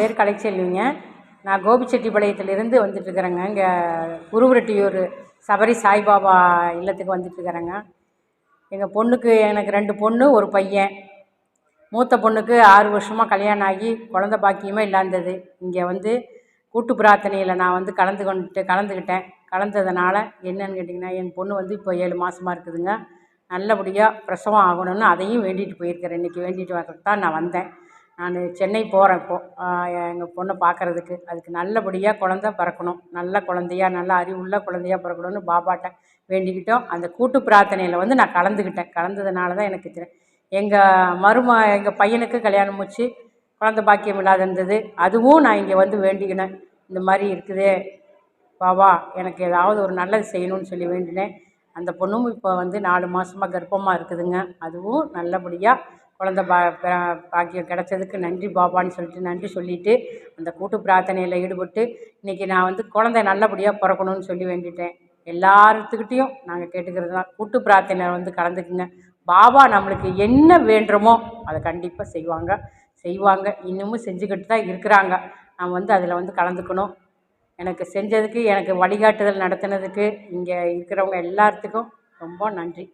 பேர் கலைச்செல்விங்க. நான் கோபிச்செட்டிப்பாளையத்திலிருந்து வந்துட்டுருக்கிறேங்க. இங்கே குருவிரட்டியூர் சபரி சாய்பாபா இல்லத்துக்கு வந்துட்டுருக்கிறேங்க. எங்கள் பொண்ணுக்கு எனக்கு 2 பொண்ணு, 1 பையன். மூத்த பொண்ணுக்கு 6 வருஷமாக கல்யாணம் ஆகி குழந்த பாக்கியமே இல்லாதது. இங்கே வந்து கூட்டு பிரார்த்தனையில் நான் வந்து கலந்துக்கிட்டேன். கலந்ததுனால என்னன்னு கேட்டிங்கன்னா, என் பொண்ணு வந்து இப்போ 7 மாதமா இருக்குதுங்க. நல்லபடியாக பிரசவம் ஆகணும்னு அதையும் வேண்டிகிட்டு போயிருக்கிறேன். இன்றைக்கி வேண்டிகிட்டு வரதுக்கு தான் நான் வந்தேன். நான் சென்னை போகிறேன் இப்போது எங்கள் பொண்ணை பார்க்குறதுக்கு. அதுக்கு நல்லபடியாக குழந்த பிறக்கணும், நல்ல குழந்தையா, நல்ல அறிவுள்ள குழந்தையா பிறக்கணும்னு பாபாட்ட வேண்டிக்கிட்டோம். அந்த கூட்டு பிரார்த்தனையில் வந்து நான் கலந்துக்கிட்டேன். கலந்ததுனால தான் எனக்கு எங்கள் பையனுக்கு கல்யாணம் முடிச்சு குழந்த பாக்கியம் இல்லாத இருந்தது. அதுவும் நான் இங்கே வந்து வேண்டிக்கினேன். இந்த மாதிரி இருக்குதே பாபா, எனக்கு ஏதாவது ஒரு நல்லது செய்யணும்னு சொல்லி வேண்டினேன். அந்த பொண்ணும் இப்போ வந்து 4 மாதமாக கர்ப்பமாக இருக்குதுங்க. அதுவும் நல்லபடியாக குழந்த பாக்கியம் கிடச்சதுக்கு நன்றி பாபான்னு சொல்லிட்டு நன்றி சொல்லிவிட்டு அந்த கூட்டு பிரார்த்தனையில் ஈடுபட்டு இன்றைக்கி நான் வந்து குழந்தை நல்லபடியாக பிறக்கணும்னு சொல்லி வேண்டிட்டேன். எல்லாத்துக்கிட்டேயும் நாங்கள் கேட்டுக்கிறது தான், கூட்டு பிரார்த்தனையில் வந்து கலந்துக்குங்க. பாபா நம்மளுக்கு என்ன வேண்டுமோ அதை கண்டிப்பாக செய்வாங்க. இன்னமும் செஞ்சுக்கிட்டு தான் இருக்கிறாங்க. நான் வந்து அதில் வந்து கலந்துக்கணும். எனக்கு செஞ்சதுக்கு, எனக்கு வழிகாட்டுதல் நடத்தினதுக்கு இங்கே இருக்கிறவங்க எல்லாத்துக்கும் ரொம்ப நன்றி.